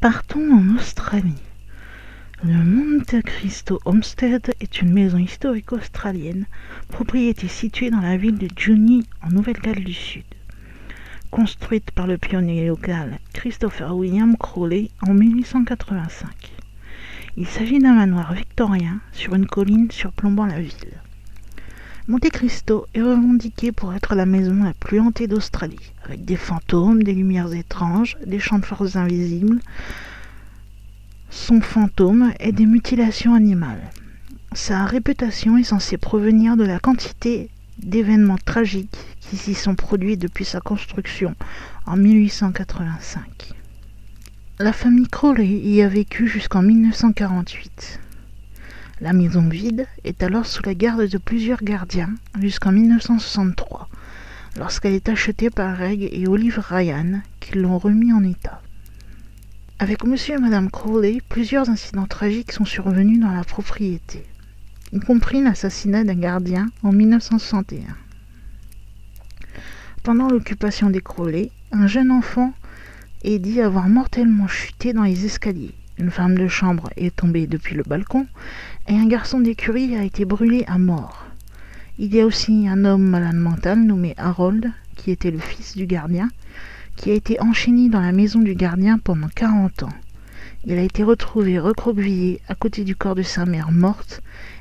Partons en Australie. Le Monte Cristo Homestead est une maison historique australienne, propriété située dans la ville de Junee en Nouvelle-Galles du Sud. Construite par le pionnier local Christopher William Crowley en 1885. Il s'agit d'un manoir victorien sur une colline surplombant la ville. Monte Cristo est revendiqué pour être la maison la plus hantée d'Australie, avec des fantômes, des lumières étranges, des champs de force invisibles, son fantôme et des mutilations animales. Sa réputation est censée provenir de la quantité d'événements tragiques qui s'y sont produits depuis sa construction en 1885. La famille Crowley y a vécu jusqu'en 1948. La maison vide est alors sous la garde de plusieurs gardiens jusqu'en 1963, lorsqu'elle est achetée par Reg et Olive Ryan qui l'ont remis en état. Avec monsieur et madame Crowley, plusieurs incidents tragiques sont survenus dans la propriété, y compris l'assassinat d'un gardien en 1961. Pendant l'occupation des Crowley, un jeune enfant est dit avoir mortellement chuté dans les escaliers. Une femme de chambre est tombée depuis le balcon et un garçon d'écurie a été brûlé à mort. Il y a aussi un homme malade mental nommé Harold, qui était le fils du gardien, qui a été enchaîné dans la maison du gardien pendant 40 ans. Il a été retrouvé recroquevillé à côté du corps de sa mère morte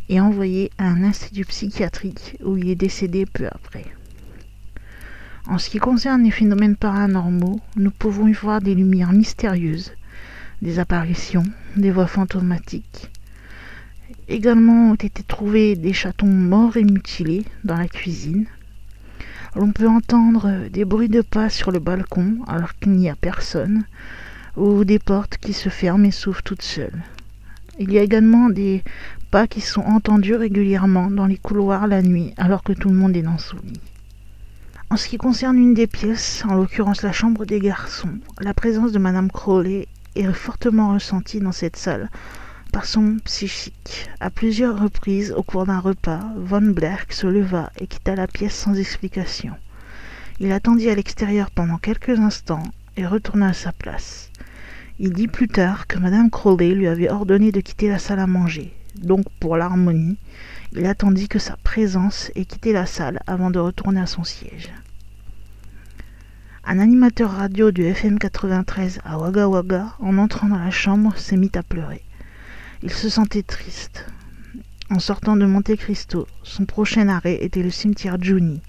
et envoyé à un institut psychiatrique où il est décédé peu après. En ce qui concerne les phénomènes paranormaux, nous pouvons y voir des lumières mystérieuses, des apparitions, des voix fantomatiques. Également ont été trouvés des chatons morts et mutilés dans la cuisine. L'on peut entendre des bruits de pas sur le balcon alors qu'il n'y a personne, ou des portes qui se ferment et s'ouvrent toutes seules. Il y a également des pas qui sont entendus régulièrement dans les couloirs la nuit alors que tout le monde est dans son lit. En ce qui concerne une des pièces, en l'occurrence la chambre des garçons, la présence de madame Crowley est fortement ressentie dans cette salle par son psychique. À plusieurs reprises, au cours d'un repas, Von Blerck se leva et quitta la pièce sans explication. Il attendit à l'extérieur pendant quelques instants et retourna à sa place. Il dit plus tard que madame Crowley lui avait ordonné de quitter la salle à manger. Donc, pour l'harmonie, il attendit que sa présence ait quitté la salle avant de retourner à son siège. Un animateur radio du FM 93 à Wagga Wagga, en entrant dans la chambre, s'est mis à pleurer. Il se sentait triste. En sortant de Monte Cristo, son prochain arrêt était le cimetière Junee.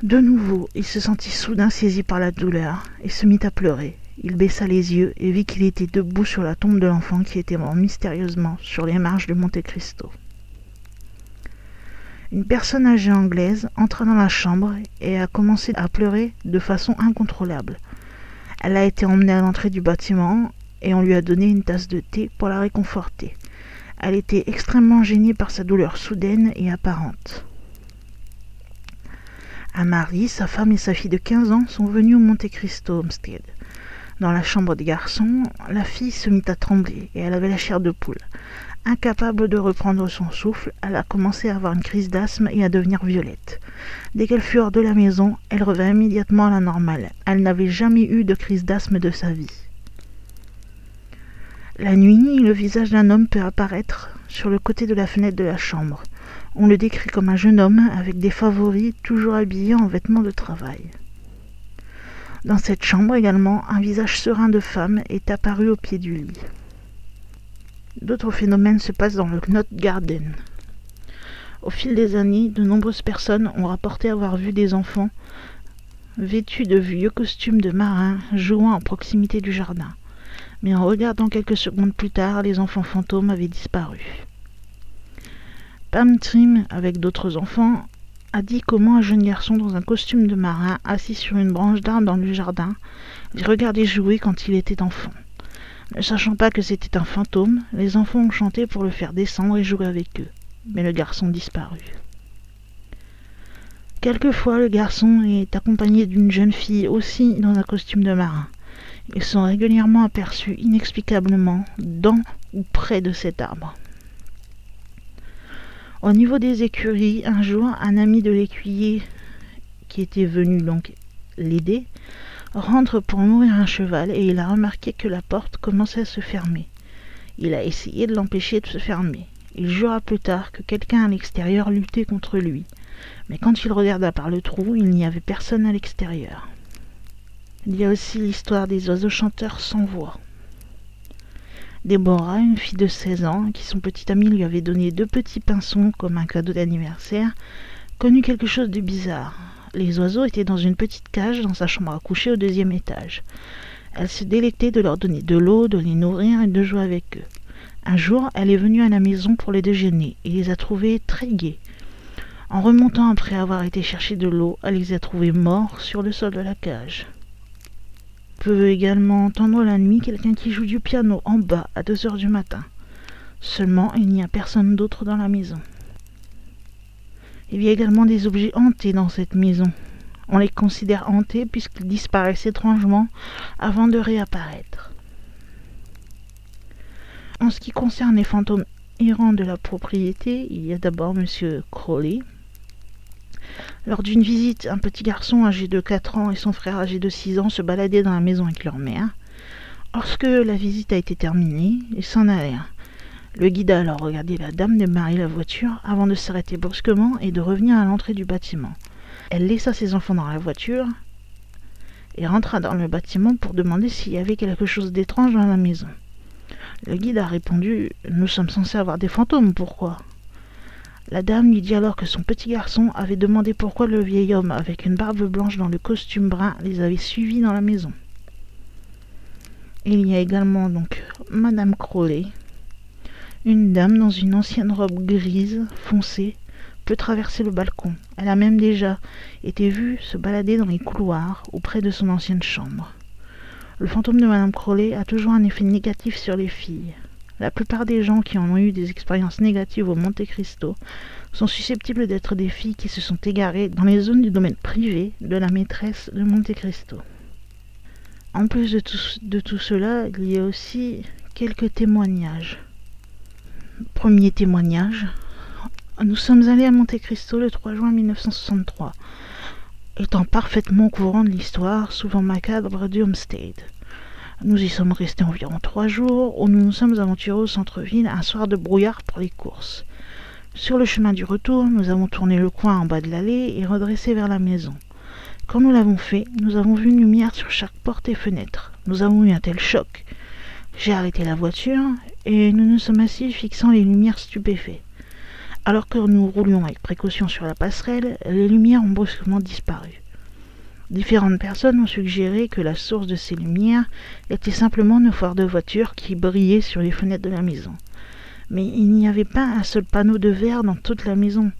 De nouveau, il se sentit soudain saisi par la douleur et se mit à pleurer. Il baissa les yeux et vit qu'il était debout sur la tombe de l'enfant qui était mort mystérieusement sur les marches de Monte Cristo. Une personne âgée anglaise entra dans la chambre et a commencé à pleurer de façon incontrôlable. Elle a été emmenée à l'entrée du bâtiment et on lui a donné une tasse de thé pour la réconforter. Elle était extrêmement gênée par sa douleur soudaine et apparente. Un mari, sa femme et sa fille de 15 ans sont venus au Monte Cristo Homestead. Dans la chambre des garçons, la fille se mit à trembler et elle avait la chair de poule. Incapable de reprendre son souffle, elle a commencé à avoir une crise d'asthme et à devenir violette. Dès qu'elle fut hors de la maison, elle revint immédiatement à la normale. Elle n'avait jamais eu de crise d'asthme de sa vie. La nuit, le visage d'un homme peut apparaître sur le côté de la fenêtre de la chambre. On le décrit comme un jeune homme avec des favoris, toujours habillé en vêtements de travail. Dans cette chambre également, un visage serein de femme est apparu au pied du lit. D'autres phénomènes se passent dans le Knott Garden. Au fil des années, de nombreuses personnes ont rapporté avoir vu des enfants vêtus de vieux costumes de marins jouant à proximité du jardin. Mais en regardant quelques secondes plus tard, les enfants fantômes avaient disparu. Pam Trim, avec d'autres enfants, a dit comment un jeune garçon dans un costume de marin, assis sur une branche d'arbre dans le jardin, les regardait jouer quand il était enfant. Ne sachant pas que c'était un fantôme, les enfants ont chanté pour le faire descendre et jouer avec eux, mais le garçon disparut. Quelquefois, le garçon est accompagné d'une jeune fille aussi dans un costume de marin. Ils sont régulièrement aperçus inexplicablement dans ou près de cet arbre. Au niveau des écuries, un jour, un ami de l'écuyer qui était venu donc l'aider rentre pour nourrir un cheval et il a remarqué que la porte commençait à se fermer. Il a essayé de l'empêcher de se fermer. Il jura plus tard que quelqu'un à l'extérieur luttait contre lui. Mais quand il regarda par le trou, il n'y avait personne à l'extérieur. Il y a aussi l'histoire des oiseaux chanteurs sans voix. Déborah, une fille de 16 ans, qui son petit ami lui avait donné 2 petits pinsons comme un cadeau d'anniversaire, connut quelque chose de bizarre. Les oiseaux étaient dans une petite cage dans sa chambre à coucher au 2e étage. Elle se délectait de leur donner de l'eau, de les nourrir et de jouer avec eux. Un jour, elle est venue à la maison pour le déjeuner et les a trouvés très gais. En remontant après avoir été chercher de l'eau, elle les a trouvés morts sur le sol de la cage. On peut également entendre la nuit quelqu'un qui joue du piano en bas à 2 heures du matin. Seulement, il n'y a personne d'autre dans la maison. Il y a également des objets hantés dans cette maison. On les considère hantés puisqu'ils disparaissent étrangement avant de réapparaître. En ce qui concerne les fantômes errants de la propriété, il y a d'abord M. Crowley. Lors d'une visite, un petit garçon âgé de 4 ans et son frère âgé de 6 ans se baladaient dans la maison avec leur mère. Lorsque la visite a été terminée, ils s'en allèrent. Le guide a alors regardé la dame démarrer la voiture avant de s'arrêter brusquement et de revenir à l'entrée du bâtiment. Elle laissa ses enfants dans la voiture et rentra dans le bâtiment pour demander s'il y avait quelque chose d'étrange dans la maison. Le guide a répondu « Nous sommes censés avoir des fantômes, pourquoi ?» La dame lui dit alors que son petit garçon avait demandé pourquoi le vieil homme avec une barbe blanche dans le costume brun les avait suivis dans la maison. Il y a également donc Madame Crowley, une dame dans une ancienne robe grise foncée peut traverser le balcon. Elle a même déjà été vue se balader dans les couloirs auprès de son ancienne chambre. Le fantôme de Madame Crowley a toujours un effet négatif sur les filles. La plupart des gens qui en ont eu des expériences négatives au Monte Cristo sont susceptibles d'être des filles qui se sont égarées dans les zones du domaine privé de la maîtresse de Monte Cristo. En plus de tout cela, il y a aussi quelques témoignages. Premier témoignage. Nous sommes allés à Monte Cristo le 3 juin 1963, étant parfaitement au courant de l'histoire souvent macabre du Homestead. Nous y sommes restés environ 3 jours, où nous nous sommes aventurés au centre-ville un soir de brouillard pour les courses. Sur le chemin du retour, nous avons tourné le coin en bas de l'allée et redressé vers la maison. Quand nous l'avons fait, nous avons vu une lumière sur chaque porte et fenêtre. Nous avons eu un tel choc. J'ai arrêté la voiture et nous nous sommes assis fixant les lumières stupéfaits. Alors que nous roulions avec précaution sur la passerelle, les lumières ont brusquement disparu. Différentes personnes ont suggéré que la source de ces lumières était simplement nos phares de voiture qui brillaient sur les fenêtres de la maison. Mais il n'y avait pas un seul panneau de verre dans toute la maison.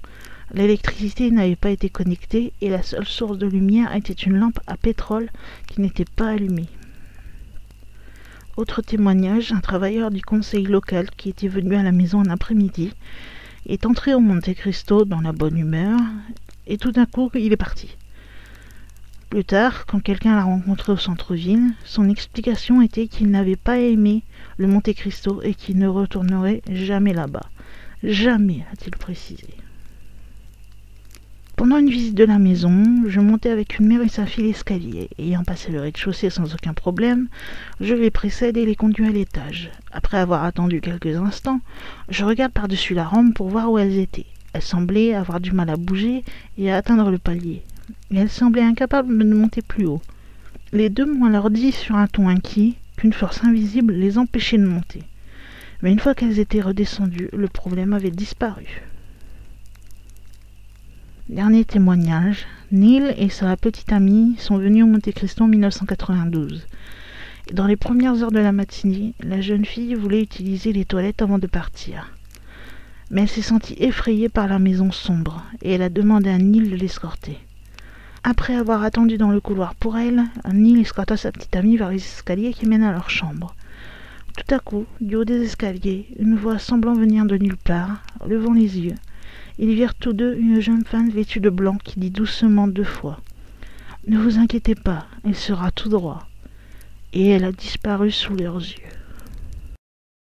L'électricité n'avait pas été connectée et la seule source de lumière était une lampe à pétrole qui n'était pas allumée. Autre témoignage, un travailleur du conseil local qui était venu à la maison un après-midi est entré au Monte Cristo dans la bonne humeur et tout d'un coup il est parti. Plus tard, quand quelqu'un l'a rencontré au centre-ville, son explication était qu'il n'avait pas aimé le Monte Cristo et qu'il ne retournerait jamais là-bas. Jamais, a-t-il précisé. Pendant une visite de la maison, je montais avec une mère et sa fille l'escalier. Ayant passé le rez-de-chaussée sans aucun problème, je les précède et les conduis à l'étage. Après avoir attendu quelques instants, je regarde par-dessus la rampe pour voir où elles étaient. Elles semblaient avoir du mal à bouger et à atteindre le palier. Et elles semblaient incapables de monter plus haut. Les deux m'ont alors dit sur un ton inquiet qu'une force invisible les empêchait de monter. Mais une fois qu'elles étaient redescendues, le problème avait disparu. Dernier témoignage, Neil et sa petite amie sont venus au Monte Cristo en 1992. Et dans les premières heures de la matinée, la jeune fille voulait utiliser les toilettes avant de partir. Mais elle s'est sentie effrayée par la maison sombre et elle a demandé à Neil de l'escorter. Après avoir attendu dans le couloir pour elle, Neil escorta sa petite amie vers les escaliers qui mènent à leur chambre. Tout à coup, du haut des escaliers, une voix semblant venir de nulle part, levant les yeux, ils virent tous deux une jeune femme vêtue de blanc qui dit doucement 2 fois « Ne vous inquiétez pas, il sera tout droit. » Et elle a disparu sous leurs yeux.